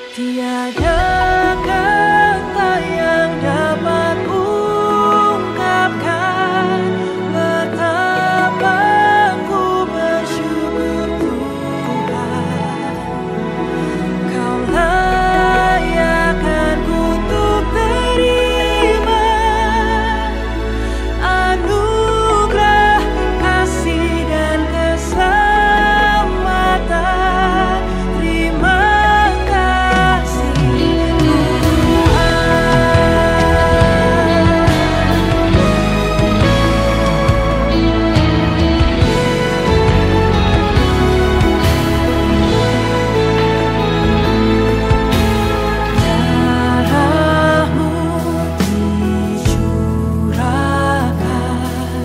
Tiada kata yang dapat ungkapkan betapa ku bersyukur Tuhan. Kau layakkan kutuk terima anugerah kasih dan keselamatan. Terima kasih darahmu dicurahkan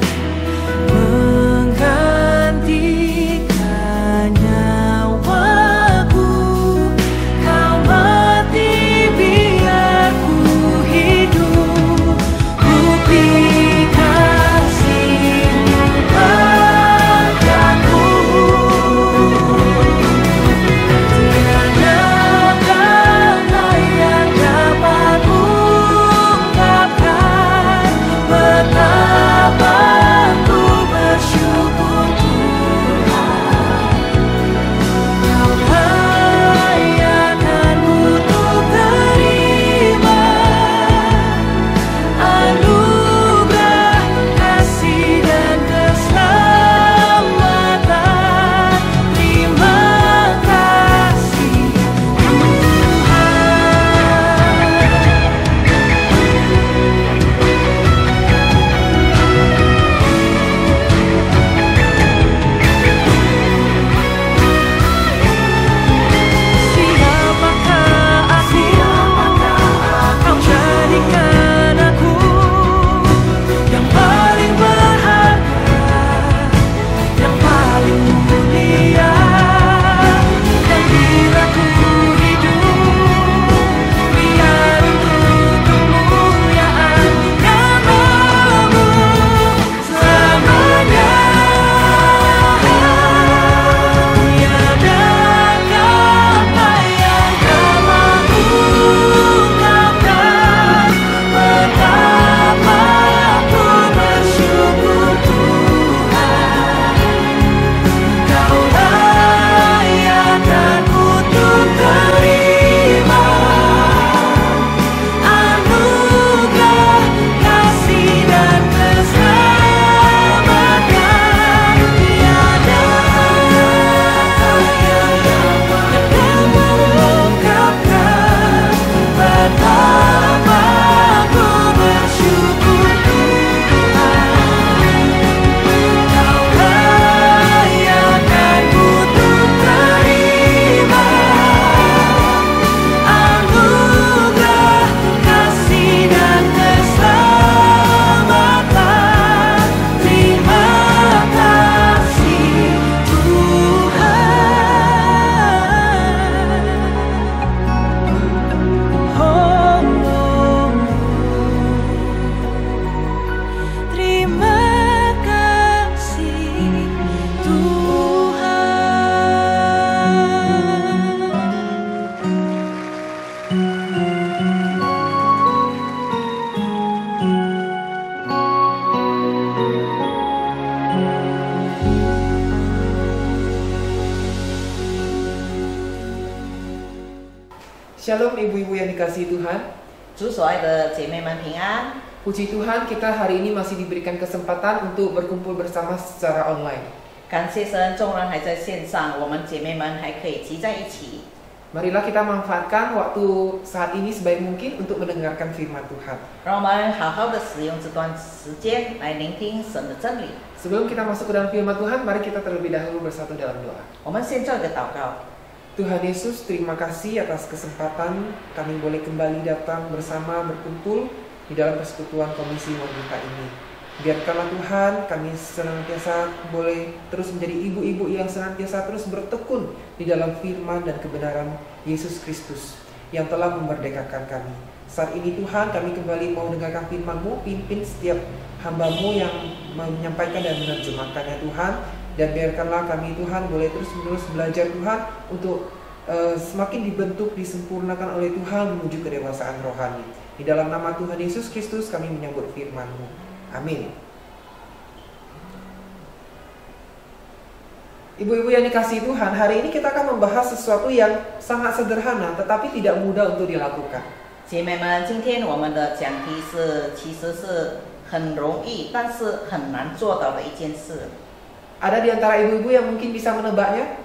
menggantikan nyawaku. Kau mati biar ku hidup. Bukti kasih-Mu padaku. Tiada kata yang dapat ungkapkan betapa ku bersyukur Tuhan. Kau layakkan kutuk terima anugerah kasih dan keselamatan. Terima kasih Siapakah aku? Kau jadikan aku yang paling berharga, yang paling mulia. Dan bila ku hidup, biar untuk kemuliaan nama-Mu selamanya. Tiada kata yang dapat ungkapkan betapa ku bersyukur Tuhan. Kau layakkan kutuk terima anugerah kasih dan keselamatan. Tiada kata yang dapat mengungkapkan betapa ku bersyukur Tuhan. Kau layakkan kutuk terima anugerah kasih dan keselamatan. Terima kasih Tuhan. Terima kasih Shalom ibu-ibu yang dikasihi Tuhan. 主所爱的姐妹们平安。 Puji Tuhan, kita hari ini masih diberikan kesempatan untuk berkumpul bersama secara online. 感谢神，众人还在线上，我们姐妹们还可以集在一起。 Marilah kita manfaatkan waktu saat ini sebaik mungkin untuk mendengarkan firman Tuhan. 让我们好好的使用这段时间来聆听神的真理。 Sebelum kita masuk ke dalam firman Tuhan, mari kita terlebih dahulu bersatu dalam doa. 我们先做一个祷告。 Tuhan Yesus, terima kasih atas kesempatan kami boleh kembali datang bersama berkumpul di dalam persekutuan Komisi Wanita ini. Biarkanlah Tuhan kami senantiasa boleh terus menjadi ibu-ibu yang senantiasa terus bertekun di dalam firman dan kebenaran Yesus Kristus yang telah memerdekakan kami. Saat ini Tuhan, kami kembali mau mendengarkan firman-Mu, pimpin setiap hamba-Mu yang menyampaikan dan menerjemahkannya Tuhan. Dan biarkanlah kami Tuhan boleh terus-menerus belajar Tuhan untuk semakin dibentuk, disempurnakan oleh Tuhan menuju kedewasaan rohani. Di dalam nama Tuhan Yesus Kristus kami menyambut firman-Mu. Amin. Ibu-ibu yang dikasihi Tuhan, hari ini kita akan membahas sesuatu yang sangat sederhana tetapi tidak mudah untuk dilakukan. 姐妹们，今天我们的讲题其实是很容易，但是很难做到的一件事。 Ada di antara ibu-ibu yang mungkin bisa menebaknya?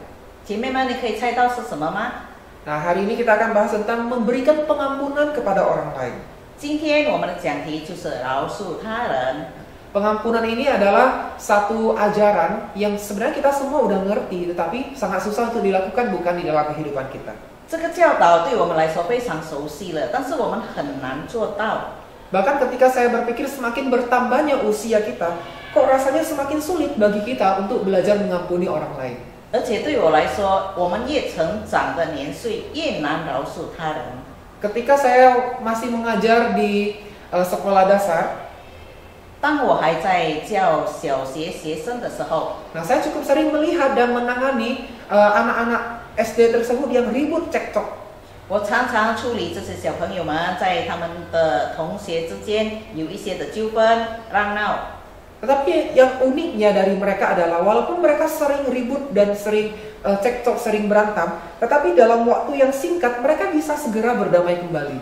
姐妹们，你可以猜到是什么吗？ Nah, hari ini kita akan bahas tentang memberikan pengampunan kepada orang lain. 今天我们的讲题就是饶恕他人。 Pengampunan ini adalah satu ajaran yang sebenarnya kita semua udah ngerti, tetapi sangat susah untuk dilakukan bukan di dalam kehidupan kita. 这个教导对我们来说非常熟悉了，但是我们很难做到。 Bahkan ketika saya berpikir semakin bertambahnya usia kita, kok rasanya semakin sulit bagi kita untuk belajar mengampuni orang lain. 而且对我来说，我们越成长的年岁，越难饶恕他人。 Ketika saya masih mengajar di sekolah dasar, 当我还在教小学学生的时候， nah saya cukup sering melihat dan menangani anak-anak SD tersebut yang ribut cekcok. 我常常处理这些小朋友们在他们的同学之间有一些的纠纷、嚷闹。 Tetapi yang uniknya dari mereka adalah walaupun mereka sering ribut dan sering cekcok, sering berantem, tetapi dalam waktu yang singkat mereka bisa segera berdamai kembali.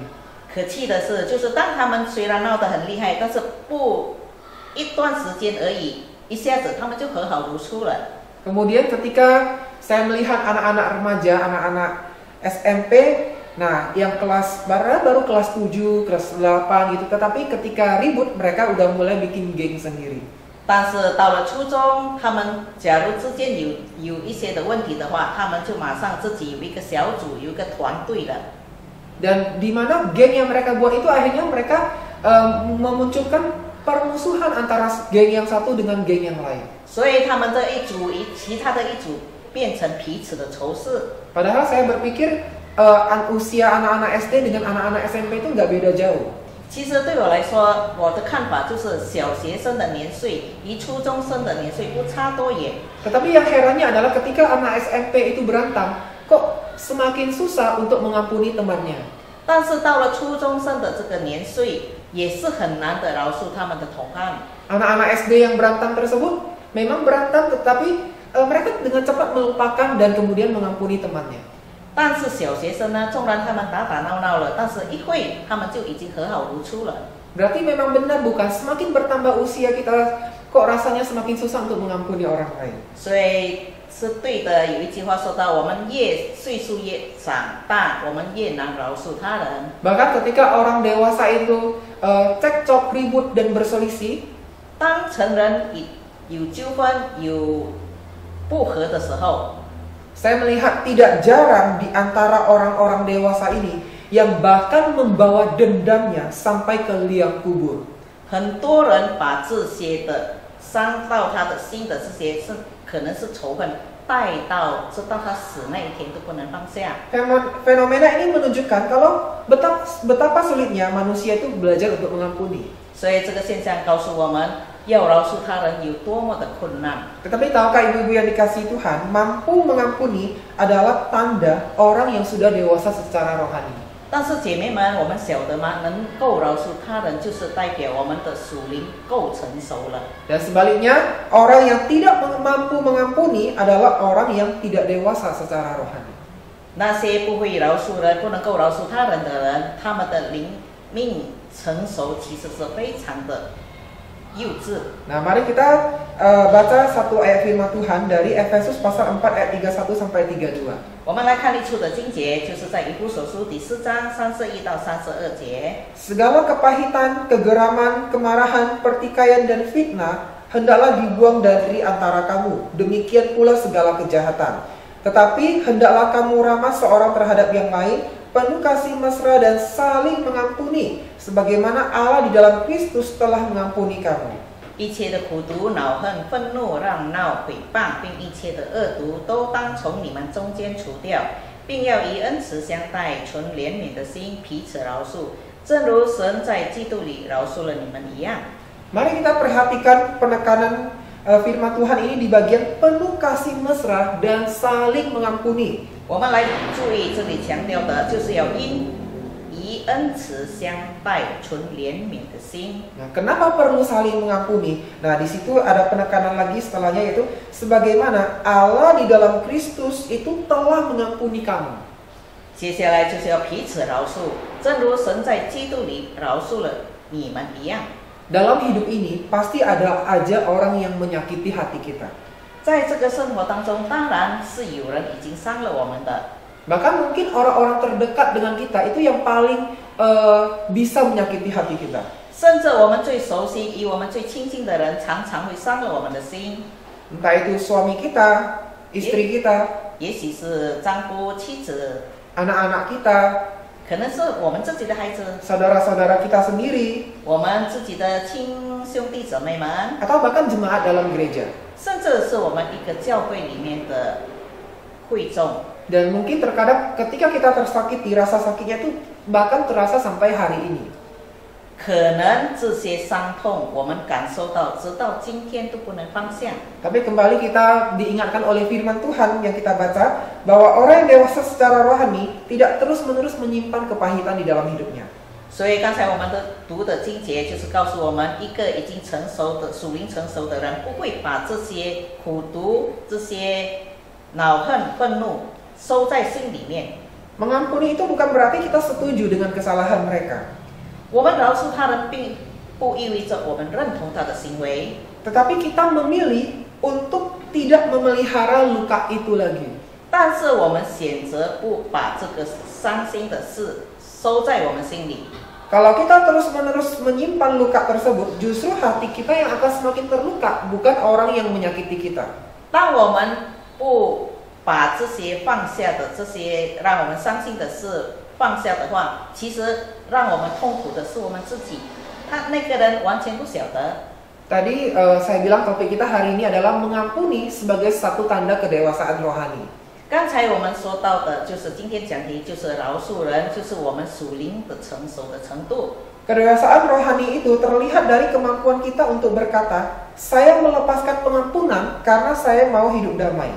可气的是，就是当他们虽然闹得很厉害，但是不一段时间而已，一下子他们就和好如初了。 Kemudian ketika saya melihat anak-anak remaja, anak-anak SMP, nah yang kelas baru kelas 7, kelas 8 gitu, tetapi ketika ribut mereka udah mulai bikin geng sendiri. 但是到了初中，他们假如之间有一些的问题的话，他们就马上自己有一个小组，有一个团队了。 Dan di mana geng yang mereka buat itu akhirnya mereka memunculkan permusuhan antara geng yang satu dengan geng yang lain. 所以他们这一组其他的一组变成彼此的仇视。 Padahal saya berpikir usia anak-anak SD dengan anak-anak SMP itu nggak beda jauh. 其实对我来说，我的看法就是小学生的年岁与初中生的年岁不差多远。 Tetapi yang herannya adalah ketika anak SMP itu berantem, kok semakin susah untuk mengampuni temannya. 但是到了初中生的这个年岁，也是很难的饶恕他们的同伴。 Anak-anak SD yang berantem tersebut memang berantem, tetapi mereka dengan cepat melupakan dan kemudian mengampuni temannya. 但是小学生呢，纵然他们打打闹闹了，但是一会他们就已经和好如初了。 Berarti memang benar bukan? Semakin bertambah usia kita, kok rasanya semakin susah untuk mengampuni orang lain. 所以是对的。有一句话说到，我们越岁数越长大，我们越难饶恕他人。 Bahkan ketika orang dewasa itu cekcok, ribut dan berselisih, 当成人有纠纷、有不和的时候， saya melihat tidak jarang di antara orang-orang dewasa ini yang bahkan membawa dendamnya sampai ke liang kubur. 很多人把这些的伤到他的心的这些是可能是仇恨带到直到他死那一天都不能放下。 Fenomena ini menunjukkan kalau betapa sulitnya manusia itu belajar untuk mengampuni. 所以这个现象告诉我们，要饶恕他人有多么的困难。 Tetapi tahukah ibu-ibu yang dikasihi Tuhan, mampu mengampuni adalah tanda orang yang sudah dewasa secara rohani. 但是姐妹们，我们晓得吗？能够饶恕他人，就是代表我们的属灵够成熟了。 Dan sebaliknya, orang yang tidak mampu mengampuni adalah orang yang tidak dewasa secara rohani. 那些不会饶恕人、不能够饶恕他人的人，他们的灵命成熟其实是非常的幼稚。 Nah, mari kita baca satu ayat firman Tuhan dari Efesus pasal 4 ayat 31 sampai 32. 我们来看历出的经节，就是在以弗所书第4章31到32节。 Segala kepahitan, kegeraman, kemarahan, pertikaian dan fitnah hendaklah dibuang dari antara kamu. Demikian pula segala kejahatan. Tetapi hendaklah kamu ramah seorang terhadap yang lain, penuh kasih mesra dan saling mengampuni, sebagaimana Allah di dalam Kristus telah mengampuni kamu. 一切的苦毒、恼恨、愤怒、嚷闹、诽谤，并一切的恶毒，都当从你们中间除掉，并要以恩慈相待，存怜悯的心，彼此饶恕，正如神在基督里饶恕了你们一样。 Mari kita perhatikan penekanan firman Tuhan ini di bagian penuh kasih mesra dan saling mengampuni. 我们来注意这里强调的，就是要以恩慈相待，存怜悯的心。 Nah, kenapa perlu saling mengampuni? Nah, di situ ada penekanan lagi setelahnya, yaitu sebagaimana Allah di dalam Kristus itu telah mengampuni kamu. 接下来就是要彼此饶恕，正如神在基督里饶恕了你们一样。 Dalam hidup ini pasti ada aja orang yang menyakiti hati kita. 在这个生活当中，当然是有人已经伤了我们的。 Bahkan mungkin orang-orang terdekat dengan kita itu yang paling bisa menyakiti hati kita. 甚至我们最熟悉、与我们最亲近的人，常常会伤了我们的心。 Entah itu suami kita, istri kita, 也许是丈夫、妻子， anak-anak kita, 可能是我们自己的孩子， saudara-saudara kita sendiri, 我们自己的亲兄弟姊妹们， atau bahkan jemaat dalam gereja. 甚至是我们一个教会里面的会众。 Dan mungkin terkadang ketika kita tersakiti, rasa sakitnya itu bahkan terasa sampai hari ini. 可能这些伤痛我们感受到，直到今天都不能放下。 Tapi kembali kita diingatkan oleh firman Tuhan yang kita baca, bahwa orang yang dewasa secara rohani tidak terus-menerus menyimpan kepahitan di dalam hidupnya. 所以刚才我们读的经节就是告诉我们，一个已经成熟的属灵成熟的人，不会把这些苦毒、这些恼恨、愤怒收在心里面。 Mengampuni itu bukan berarti kita setuju dengan kesalahan mereka. 我们饶恕他人，并不意味着我们认同他的行为， Tetapi kita memilih untuk tidak memelihara luka itu lagi. 但是我们选择不把这个伤心的事收在我们心里。 Kalau kita terus-menerus menyimpan luka tersebut, justru hati kita yang akan semakin terluka, bukan orang yang menyakiti kita. 当我们不把这些放下的、这些让我们伤心的事放下的话，其实让我们痛苦的是我们自己。他那个人完全不晓得。 Tadi saya bilang topik kita hari ini adalah mengampuni sebagai satu tanda kedewasaan rohani. 刚才我们说到的就是今天讲题，就是饶恕人，就是我们属灵的成熟的程度。 Kedewasaan rohani itu terlihat dari kemampuan kita untuk berkata, saya melepaskan pengampunan karena saya mau hidup damai.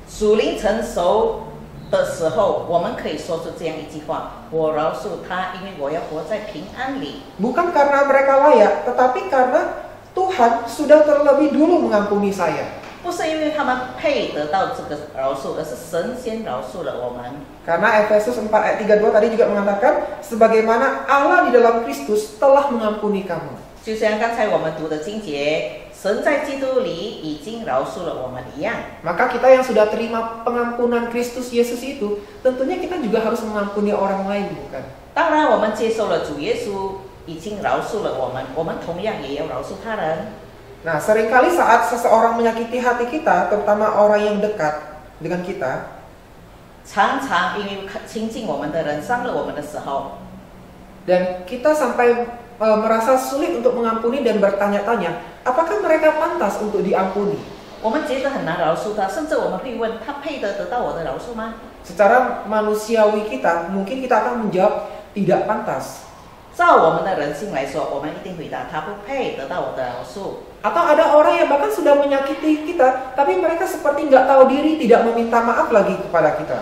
属灵成熟的时候，我们可以说出这样一句话：我饶恕他，因为我要活在平安里。 Bukan karena mereka layak, tetapi karena Tuhan sudah terlebih dulu mengampuni saya. 不是因为他们配得到这个饶恕，而是神先饶恕了我们。 Karena Efesus 4 ayat 32 tadi juga mengatakan, sebagaimana Allah di dalam Kristus telah mengampuni kamu. 就像刚才我们读的经节，神在基督里已经饶恕了我们一样。 Maka kita yang sudah terima pengampunan Kristus Yesus itu, tentunya kita juga harus mengampuni orang lain, bukan? 当然，我们接受了主耶稣已经饶恕了我们同样也要饶恕他人。 Nah, seringkali saat seseorang menyakiti hati kita, terutama orang yang dekat dengan kita, 常常因为亲近我们的人伤了我们的时候， dan kita sampai merasa sulit untuk mengampuni dan bertanya-tanya, apakah mereka pantas untuk diampuni? 我们觉得很难饶恕他，甚至我们会问他配得到我的饶恕吗？ Secara manusiawi kita, mungkin kita akan menjawab tidak pantas. 照我们的人性来说，我们一定回答他不配得到我的饶恕。 Atau ada orang yang bahkan sudah menyakiti kita, tapi mereka seperti nggak tahu diri, tidak meminta maaf lagi kepada kita.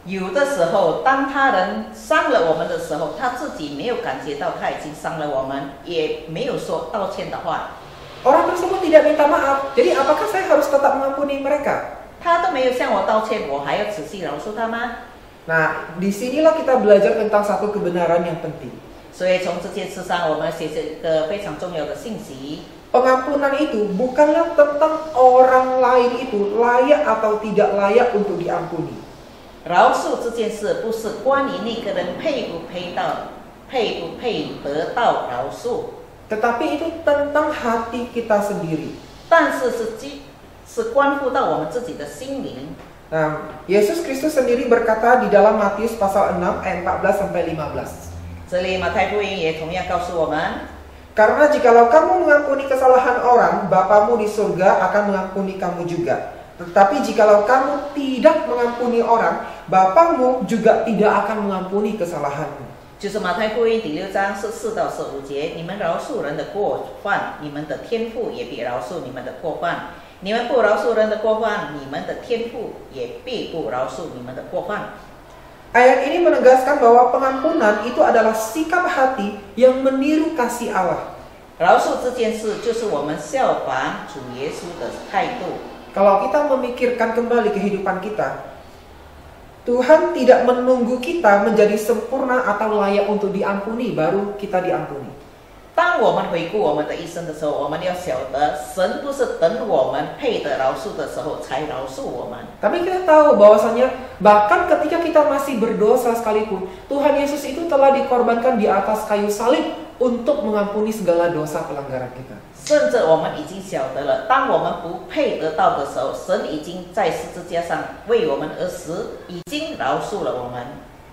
有的时候，当他人伤了我们的时候，他自己没有感觉到他已经伤了我们，也没有说道歉的话。 Orang tersebut tidak minta maaf, jadi apakah saya harus tetap mengampuni mereka? 他都没有向我道歉，我还要持续饶恕他吗？ Nah, disinilah kita belajar tentang satu kebenaran yang penting. 所以从这件事上，我们学习一个非常重要的信息。 Pengampunan itu bukanlah tentang orang lain itu layak atau tidak layak untuk diampuni. 饶恕这件事不是关于那个人配不配得到饶恕， Tetapi itu tentang hati kita sendiri. 但是是关乎到我们自己的心灵。 Nah, Yesus Kristus sendiri berkata di dalam Matius pasal 6 ayat 14 sampai 15. 这里马太福音也同样告诉我们， Karena jikalau kamu mengampuni kesalahan orang, Bapamu di surga akan mengampuni kamu juga. Tetapi jikalau kamu tidak mengampuni orang, Bapamu juga tidak akan mengampuni kesalahanmu. 就是马太福音第6章14到15节，你们饶恕人的过犯，你们的天父也必饶恕你们的过犯；你们不饶恕人的过犯，你们的天父也必不饶恕你们的过犯。 Ayat ini menegaskan bahwa pengampunan itu adalah sikap hati yang meniru kasih Allah. 饶恕这件事，就是我们效法主耶稣的态度。 Kalau kita memikirkan kembali kehidupan kita, Tuhan tidak menunggu kita menjadi sempurna atau layak untuk diampuni baru kita diampuni. 当我们回顾我们的一生的时候，我们要晓得，神不是等我们配得饶恕的时候才饶恕我们。 Tapi kita tahu bahwasanya bahkan ketika kita masih berdosa sekalipun, Tuhan Yesus itu telah dikorbankan di atas kayu salib untuk mengampuni segala dosa pelanggaran kita. 甚至我们已经晓得了，当我们不配得到的时候，神已经在十字架上为我们而死，已经饶恕了我们。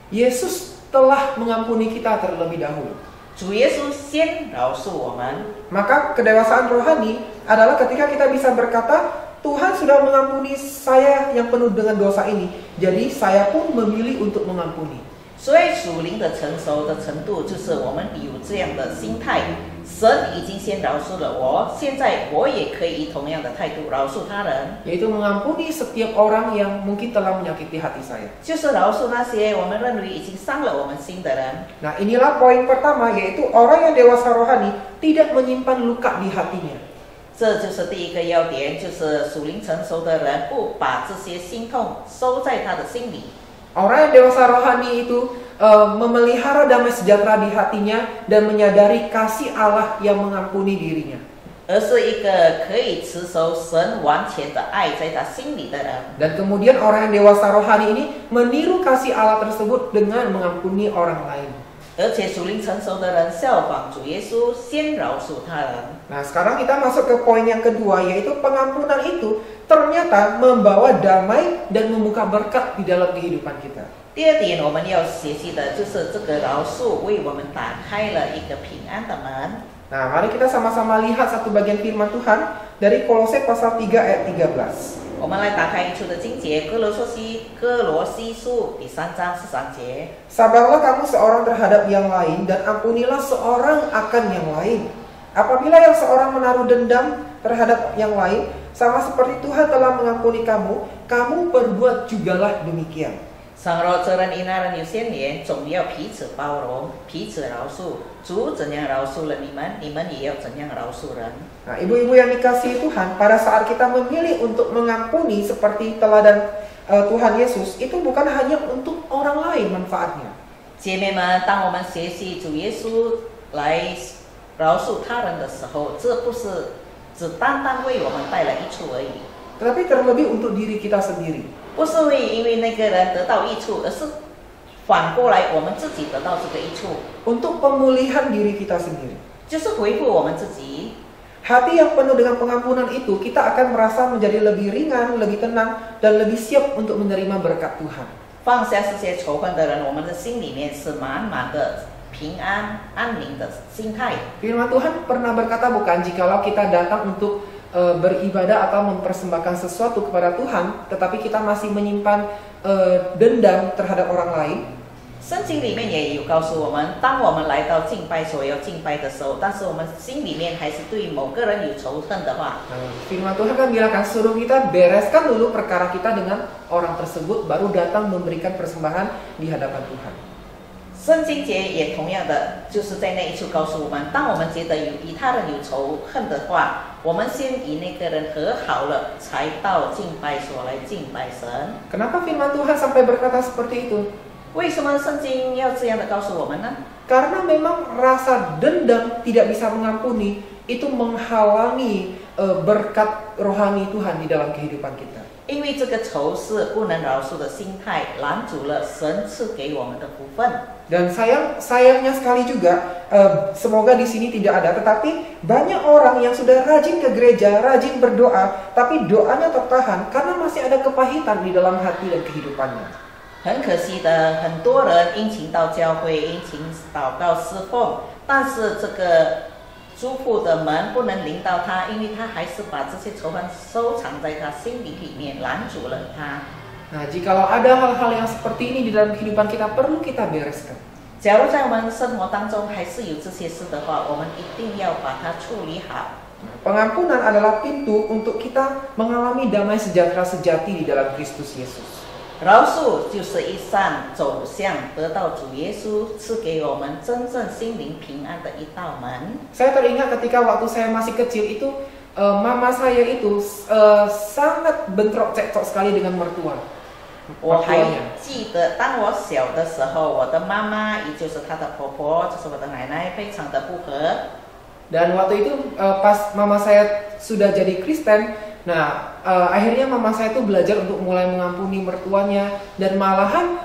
Yesus telah mengampuni kita terlebih dahulu. 主耶稣先饶恕我们。 Maka kedewasaan rohani adalah ketika kita bisa berkata, Tuhan sudah mengampuni saya yang penuh dengan dosa ini, jadi saya pun memilih untuk mengampuni. 所以属灵的成熟的程度，就是我们有这样的心态。神已经先饶恕了我，现在我也可以以同样的态度饶恕他人， Yaitu mengampuni setiap orang yang mungkin telah menyakiti hati saya. 就是饶恕那些我们认为已经伤了我们心的人。 Nah, inilah poin pertama, yaitu orang yang dewasa rohani tidak menyimpan luka di hatinya. 这就是第一个要点，就是属灵成熟的人不把这些心痛收在他的心里。 Orang yang dewasa rohani itu memelihara damai sejahtera di hatinya dan menyadari kasih Allah yang mengampuni dirinya. 而是一个可以持守神完全的爱在他心里的人。 Dan kemudian orang yang dewasa rohani ini meniru kasih Allah tersebut dengan mengampuni orang lain. 而且属灵成熟的人效仿主耶稣，先饶恕他人。 Nah, sekarang kita masuk ke poin yang kedua, yaitu pengampunan itu ternyata membawa damai dan membuka berkat di dalam kehidupan kita. 第二点，我们要学习的就是这个饶恕为我们打开了一个平安的门。 Nah, mari kita sama-sama lihat satu bagian firman Tuhan dari Kolose pasal 3 ayat 13. 我们来打开一处的经节，哥罗西书第3章13节。 Sabarlah kamu seorang terhadap yang lain dan ampunilah seorang akan yang lain. Apabila yang seorang menaruh dendam terhadap yang lain, sama seperti Tuhan telah mengampuni kamu, kamu perbuat jugalah demikian. 倘若这人因那人有牵连，总要彼此包容，彼此饶恕。主怎样饶恕了你们，你们也要怎样饶恕人。 Nah, ibu-ibu yang dikasihi Tuhan, pada saat kita memilih untuk mengampuni seperti teladan Tuhan Yesus, itu bukan hanya untuk orang lain manfaatnya. 姐妹们，当我们学习主耶稣来饶恕他人的时候，这不是只单单为我们带来益处而已， Tetapi terlebih untuk diri kita sendiri. 不是会因为那个人得到益处，而是反过来我们自己得到这个益处， Untuk pemulihan diri kita sendiri. 就是回复我们自己。 Hati yang penuh dengan pengampunan itu, kita akan merasa menjadi lebih ringan, lebih tenang, dan lebih siap untuk menerima berkat Tuhan. 放下这些仇恨的人，我们的心里面是满满的平安、安宁的心态。 Firman Tuhan pernah berkata bukan, jikalau kita datang untuk beribadah atau mempersembahkan sesuatu kepada Tuhan, tetapi kita masih menyimpan dendam terhadap orang lain. 圣经里面也有告诉我们，当我们来到敬拜所要敬拜的时候，但是我们心里面还是对某个人有仇恨的话， Firman Tuhan kan bilang kan, suruh kita bereskan dulu perkara kita dengan orang tersebut, baru datang memberikan persembahan di hadapan Tuhan. 圣经节也同样的，就是在那一处告诉我们，当我们觉得与他人有仇恨的话，我们先与那个人和好了，才到敬拜所来敬拜神。 Kenapa firman Tuhan sampai berkata seperti itu? 为什么圣经要这样的告诉我们呢？ Karena memang rasa dendam tidak bisa mengampuni itu menghalangi berkat rohani Tuhan di dalam kehidupan kita. 因为这个仇是不能饶恕的心态，拦阻了神赐给我们的福分。 Dan sayangnya sekali juga, semoga di sini tidak ada, tetapi banyak orang yang sudah rajin ke gereja, rajin berdoa, tapi doanya tertahan karena masih ada kepahitan di dalam hati dan kehidupannya. 很可惜的，很多人殷勤到教会，殷勤祷告侍奉，但是这个祝福的门不能临到他，因为他还是把这些仇恨收藏在他心里面，拦阻了他。 Nah, jikalau ada hal-hal yang seperti ini di dalam kehidupan kita, perlu kita bereskan. 假如在我们生活当中还是有这些事的话，我们一定要把它处理好。Pengampunan adalah pintu untuk kita mengalami damai sejahtera sejati di dalam Kristus Yesus. 饶恕就是一扇走向得到主耶稣赐给我们真正心灵平安的一道门。 Saya teringat ketika waktu saya masih kecil itu, mama saya itu sangat bentrok cekcok sekali dengan mertua. 我还 Mertuanya. 记得，当我小的时候，我的妈妈，也就是她的婆婆，就是我的奶奶，非常的不和。 Dan waktu itu pas mama saya sudah jadi Kristen, nah akhirnya mama saya itu belajar untuk mulai mengampuni mertuanya dan malahan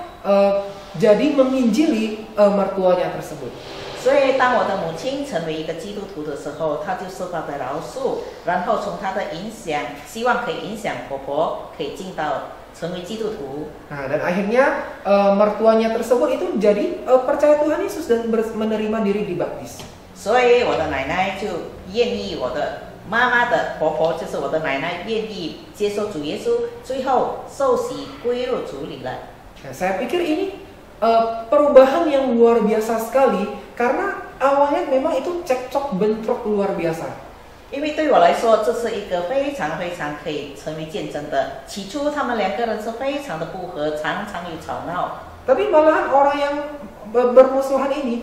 jadi menginjili mertuanya tersebut. 所以，当我的母亲成为一个基督徒的时候，她就设法的饶恕，然后从她的影响，希望可以影响婆婆，可以进到成为基督徒。 Nah, dan akhirnya mertuanya tersebut itu jadi percaya Tuhan Yesus dan menerima diri dibaptis. 所以，我的奶奶就愿意，我的妈妈的婆婆就是我的奶奶，愿意接受主耶稣，最后受洗归入主里了。 Nah, saya pikir ini perubahan yang luar biasa sekali karena awalnya memang itu cekcok bentrok luar biasa. 因为对我来说，这是一个非常非常可以成为见证的。起初，他们两个人是非常的不和，常常有吵闹。 Tapi malahan orang yang bermusuhan ini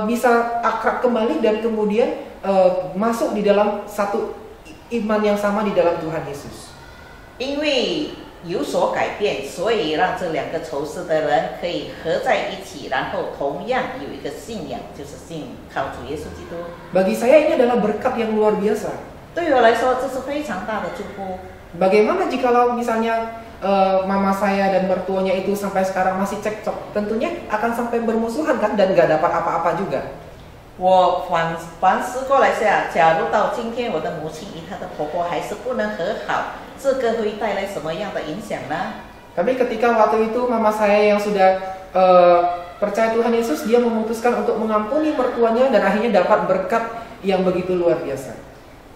bisa akrab kembali dan kemudian masuk di dalam satu iman yang sama di dalam Tuhan Yesus. 因为有所改变，所以让这两个仇视的人可以合在一起，然后同样有一个信仰，就是信靠主耶稣基督。 Bagi saya ini adalah berkat yang luar biasa. 对我来说，这是非常大的祝福。 Bagaimana jikalau misalnya mama saya dan mertuanya itu sampai sekarang masih cekcok, tentunya akan sampai bermusuhan kan dan gak dapat apa-apa juga. 我反思过来下，假如到今天我的母亲与她的婆婆还是不能和好，这个会带来什么样的影响呢？ Tapi ketika waktu itu mama saya yang sudah percaya Tuhan Yesus, dia memutuskan untuk mengampuni mertuanya dan akhirnya dapat berkat yang begitu luar biasa.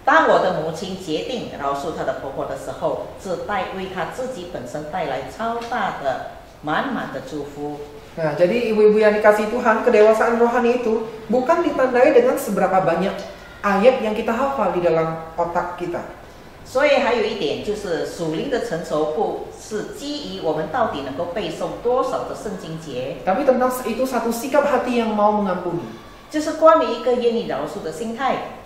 当我的母亲决定饶恕她的婆婆的时候，这为她自己本身带来超大的、满满的祝福。 Nah, jadi ibu-ibu yang dikasihi Tuhan, kedewasaan rohani itu bukan ditandai dengan seberapa banyak ayat yang kita hafal di dalam otak kita. 所以还有一点就是属灵的成熟不是基于我们到底能够背诵多少的圣经节， Tapi tentang itu satu sikap hati yang mau mengampuni. 就是关于一个愿意饶恕的心态。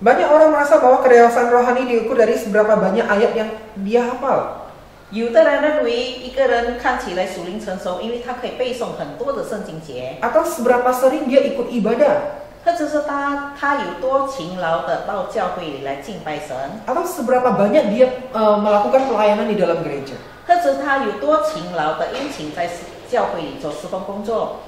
Banyak orang merasa bahwa kedewasaan rohani diukur dari seberapa banyak ayat yang dia hafal. 有的人认为一个人看起来属灵成熟，因为他可以背诵很多的圣经节， Atau seberapa sering dia ikut ibadah. 或者是他有多勤劳的到教会里来敬拜神， Atau seberapa banyak dia melakukan pelayanan di dalam gereja. 或者他有多勤劳的殷勤在教会里做侍奉工作。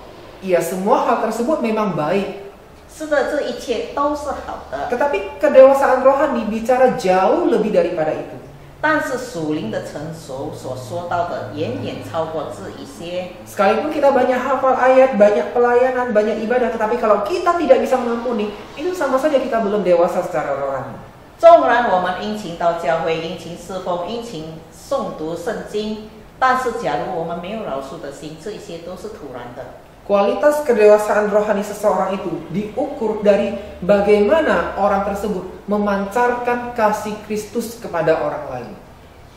Iya, semua hal tersebut memang baik. 是的，这一切都是好的， Tetapi kedewasaan rohani bicara jauh lebih daripada itu. 但是属灵的成熟所说到的远远超过这一些。 Sekalipun kita banyak hafal ayat, banyak pelayanan, banyak ibadah, tetapi kalau kita tidak bisa mengampuni, itu sama saja kita belum dewasa secara rohani. 纵然我们殷勤到教会、殷勤侍奉、殷勤诵读圣经，但是假如我们没有饶恕的心，这一些都是徒然的。 Kualitas kedewasaan rohani seseorang itu diukur dari bagaimana orang tersebut memancarkan kasih Kristus kepada orang lain.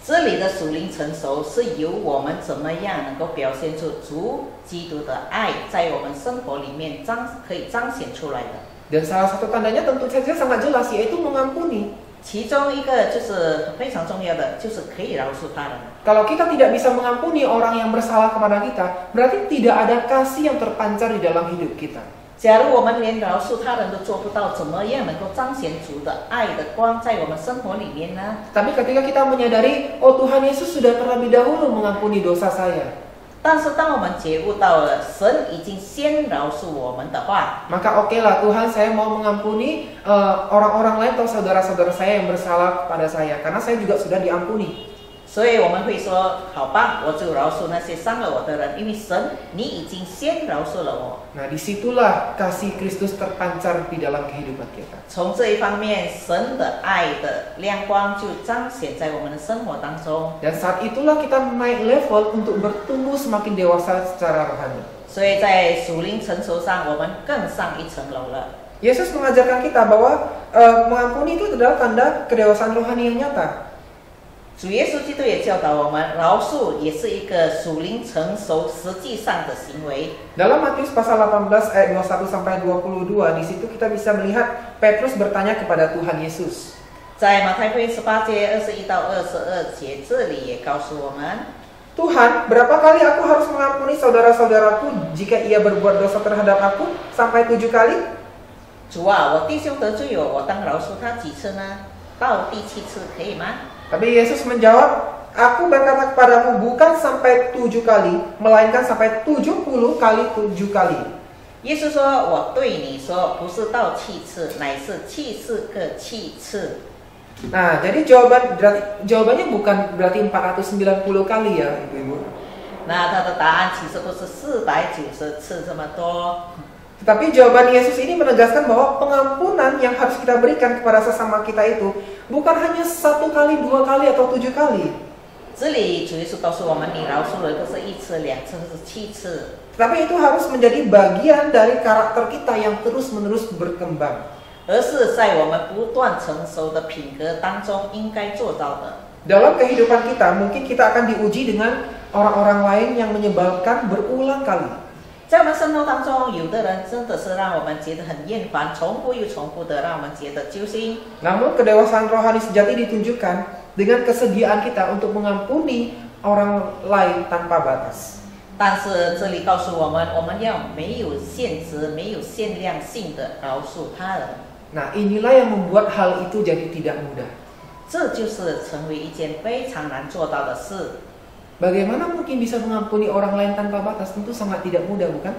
这里的属灵成熟是由我们怎么样能够表现出主基督的爱，在我们生活里面可以彰显出来的。 Dan salah satu tandanya tentu saja sangat jelas, yaitu mengampuni. 其中一个就是非常重要的，就是可以饶恕他人。 Kalau kita tidak bisa mengampuni orang yang bersalah kepada kita, berarti tidak ada kasih yang terpancar di dalam hidup kita. 假如我们连饶恕他人都做不到，怎么样能够彰显主的爱的光在我们生活里面呢？ Tapi ketika kita menyadari, oh Tuhan Yesus sudah terlebih dahulu mengampuni dosa saya, 但是当我们觉悟到了神已经先饶恕我们的话， maka oke lah Tuhan, saya mau mengampuni orang-orang lain atau saudara-saudara saya yang bersalah kepada saya, karena saya juga sudah diampuni. 所以我们会说，好吧，我就饶恕那些伤了我的人，因为神你已经先饶恕了我。 Nah, disitulah kasih Kristus terpancar di dalam kehidupan kita. 从这一方面，神的爱的亮光就彰显在我们的生活当中。 Dan saat itulah kita naik level untuk bertumbuh semakin dewasa secara rohani. 所以在属灵成熟上，我们更上一层楼了。Yesus mengajarkan kita bahwa mengampuni itu adalah tanda kedewasaan rohani yang nyata. 主耶稣基督也教导我们，饶恕也是一个属灵成熟实际上的行为。 Dalam Matius pasal 18 ayat 21 sampai 22, di situ kita bisa melihat Petrus bertanya kepada Tuhan Yesus. 在马太福音18节21到22节，这里也告诉我们， Tuhan, berapa kali aku harus mengampuni saudara-saudaraku jika ia berbuat dosa terhadap aku? Sampai 7 kali? 主啊，我弟兄得罪我当饶恕他几次呢？到第7次可以吗？ Tapi Yesus menjawab, aku berkata kepadamu bukan sampai 7 kali, melainkan sampai 70 kali 7 kali. 耶稣说：“我对你说，不是到7次，乃是70个7次。” Nah, jadi jawabannya bukan berarti 490 kali ya, Ibu-ibu. 那他的答案其实不是490次这么多， Tetapi jawaban Yesus ini menegaskan bahwa pengampunan yang harus kita berikan kepada sesama kita itu bukan hanya 1 kali, 2 kali, atau 7 kali. 这里主耶稣告诉我们，你饶恕人不是1次、2次，是7次。 Tetapi itu harus menjadi bagian dari karakter kita yang terus-menerus berkembang. 而是在我们不断成熟的品格当中应该做到的。 Dalam kehidupan kita, mungkin kita akan diuji dengan orang-orang lain yang menyebalkan berulang kali. 在我们生活当中，有的人真的是让我们觉得很厌烦，重复又重复的让我们觉得揪心。 Namun kedewasaan rohani sejati ditunjukkan dengan kesediaan kita untuk mengampuni orang lain tanpa batas. 但是这里告诉我们，我们要没有限制、没有限量性的饶恕他人。 Nah, inilah yang membuat hal itu jadi tidak mudah. 这就是成为一件非常难做到的事。 Bagaimana mungkin bisa mengampuni orang lain tanpa batas? Tentu sangat tidak mudah, bukan?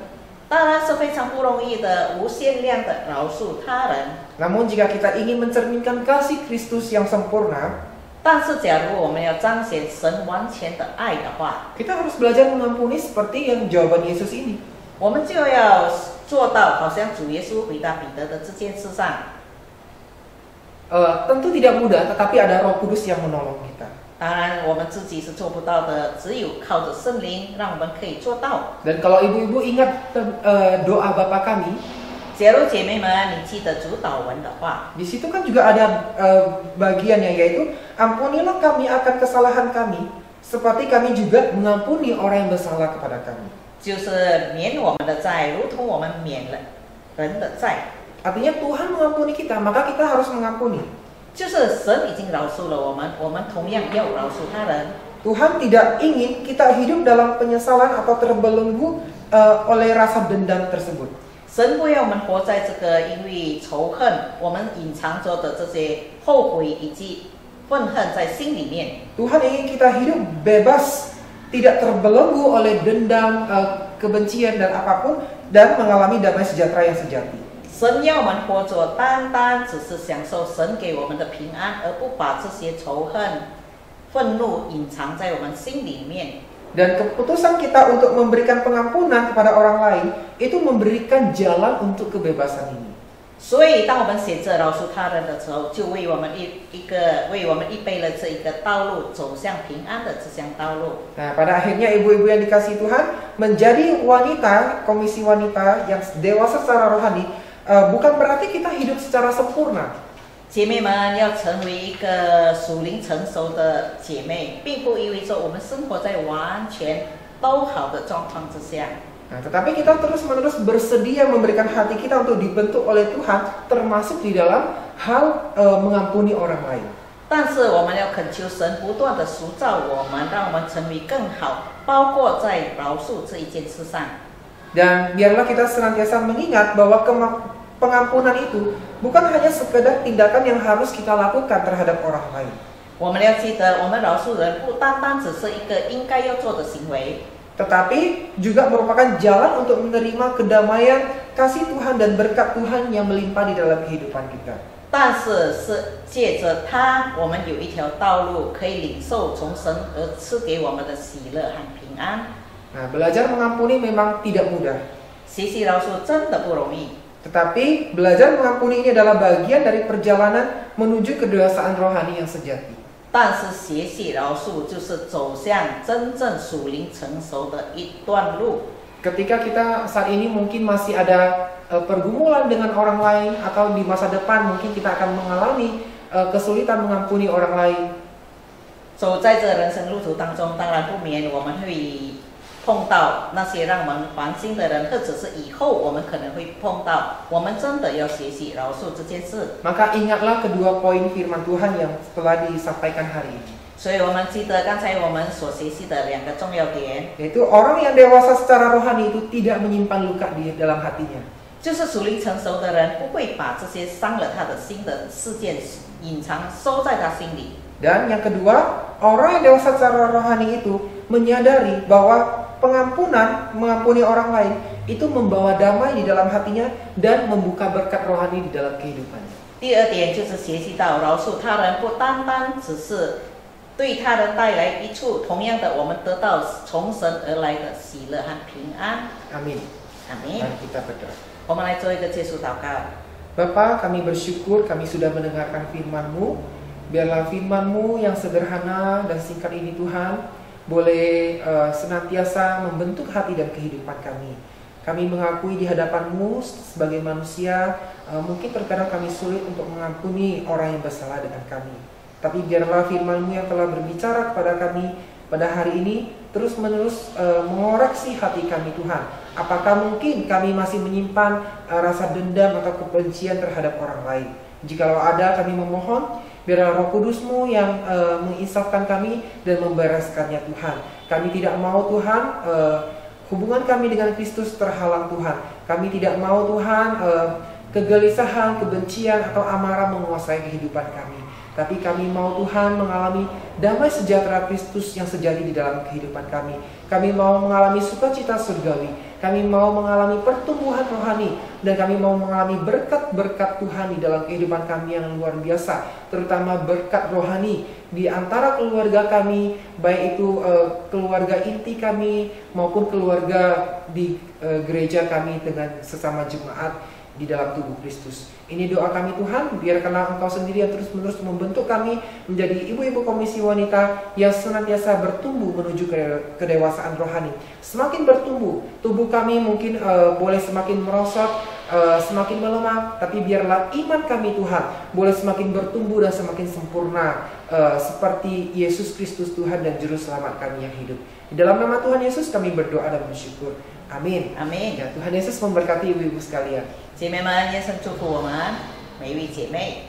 当然是非常不容易的，无限量的饶恕他人。 Namun jika kita ingin mencerminkan kasih Kristus yang sempurna, 但是假如我们要彰显神完全的爱的话， kita harus belajar mengampuni seperti yang jawaban Yesus ini. 我们就要做到好像主耶稣回答彼得的这件事上。 Tentu tidak mudah, tetapi ada Roh Kudus yang menolong kita. 当然，我们自己是做不到的，只有靠着圣灵，让我们可以做到。 Dan kalau ibu-ibu ingat doa Bapa kami, 假如姐妹们你记得主祷文的话， di situ kan juga ada bagiannya, yaitu ampunilah kami akan kesalahan kami, seperti kami juga mengampuni orang yang bersalah kepada kami. 就是免我们的债，如同我们免了人的债。 Artinya Tuhan mengampuni kita, maka kita harus mengampuni. 就是神已经饶恕了我们，我们同样要饶恕他人。 Tuhan tidak ingin kita hidup dalam penyesalan atau terbelenggu oleh rasa dendam tersebut. 神不要我们活在这个因为仇恨，我们隐藏着的这些后悔以及愤恨在心里面。 Tuhan ingin kita hidup bebas, tidak terbelenggu oleh dendam, kebencian dan apapun, dan mengalami damai sejahtera yang sejati. 神要我们活着，单单只是享受神给我们的平安，而不把这些仇恨、愤怒隐藏在我们心里面。 Dan keputusan kita untuk memberikan pengampunan kepada orang lain itu memberikan jalan untuk kebebasan ini. 所以，当我们选择饶恕他人的时候，就为我们预备了这一个道路，走向平安的这项道路。 Nah, pada akhirnya ibu-ibu yang dikasihi Tuhan menjadi wanita, komisi wanita yang dewasa secara rohani, bukan berarti kita hidup secara sempurna. 姐妹们要成为一个属灵成熟的姐妹，并不意味着我们生活在完全都好的状况之下。 Nah, tetapi kita terus-menerus bersedia memberikan hati kita untuk dibentuk oleh Tuhan, termasuk di dalam hal mengampuni orang lain. 但是我们要恳求神不断的塑造我们，让我们成为更好，包括在饶恕这一件事上。 Dan biarlah kita senantiasa mengingat bahwa pengampunan itu bukan hanya sekedar tindakan yang harus kita lakukan terhadap orang lain. 我们要记得，我们饶恕人不单单只是一个应该要做的行为， Tetapi juga merupakan jalan untuk menerima kedamaian, kasih Tuhan dan berkat Tuhan yang melimpah di dalam kehidupan kita. 但是是借着它，我们有一条道路可以领受从神而赐给我们的喜乐和平安。 Nah, belajar mengampuni memang tidak mudah. 学习饶恕真的不容易， Tetapi belajar mengampuni ini adalah bagian dari perjalanan menuju kedewasaan rohani yang sejati. 但是学习饶恕就是走向真正属灵成熟的一段路。 Ketika kita saat ini mungkin masih ada pergumulan dengan orang lain, atau di masa depan mungkin kita akan mengalami kesulitan mengampuni orang lain. 所以在这人生路途当中，当然不免我们会碰到那些让我们烦心的人，或者是以后我们可能会碰到，我们真的要学习饶恕这件事。 Maka ingatlah kedua poin firman Tuhan yang telah disampaikan hari ini. 所以我们记得刚才我们所学习的两个重要点， Yaitu orang yang dewasa secara rohani itu tidak menyimpan luka di dalam hatinya. 就是属灵成熟的人不会把这些伤了他的心的事件隐藏收在他心里。 Dan yang kedua, orang yang dewasa secara rohani itu menyadari bahwa mengampuni orang lain itu membawa damai di dalam hatinya dan membuka berkat rohani di dalam kehidupannya. 第二点就是学习到饶恕他人不单单只是对他人带来益处，同样的我们得到从神而来的喜乐和平安。 Amin. 阿门。 Mari kita berdoa. 我们来做一个结束祷告。 Bapa, kami bersyukur kami sudah mendengarkan firman-Mu. Biarlah firman-Mu yang sederhana dan singkat ini Tuhan boleh senantiasa membentuk hati dan kehidupan kami. Kami mengakui di hadapan-Mu sebagai manusia, mungkin terkadang kami sulit untuk mengampuni orang yang bersalah dengan kami. Tapi biarlah firman-Mu yang telah berbicara kepada kami pada hari ini terus-menerus mengoreksi hati kami Tuhan. Apakah mungkin kami masih menyimpan rasa dendam atau kebencian terhadap orang lain? Jikalau ada, kami memohon biarlah Roh Kudus-Mu yang menginsafkan kami dan membereskannya Tuhan. Kami tidak mau Tuhan hubungan kami dengan Kristus terhalang Tuhan. Kami tidak mau Tuhan kegelisahan, kebencian atau amarah menguasai kehidupan kami. Tapi kami mau Tuhan mengalami damai sejahtera Kristus yang sejati di dalam kehidupan kami. Kami mau mengalami sukacita surgawi. Kami mau mengalami pertumbuhan rohani. Dan kami mau mengalami berkat-berkat Tuhan di dalam kehidupan kami yang luar biasa. Terutama berkat rohani di antara keluarga kami. Baik itu keluarga inti kami maupun keluarga di gereja kami dengan sesama jemaat di dalam tubuh Kristus. Ini doa kami Tuhan, biarkanlah Engkau sendiri yang terus-menerus membentuk kami menjadi ibu-ibu komisi wanita yang senantiasa bertumbuh menuju kedewasaan rohani. Semakin bertumbuh, tubuh kami mungkin boleh semakin merosot, semakin melemah, tapi biarlah iman kami Tuhan boleh semakin bertumbuh dan semakin sempurna seperti Yesus Kristus Tuhan dan Juru Selamat kami yang hidup. Di dalam nama Tuhan Yesus kami berdoa dan bersyukur. Amin. 阿门。 Ya, Tuhan Yesus memberkati ibu-ibu sekalian. 姐妹们，愿神祝福我们每一位姐妹。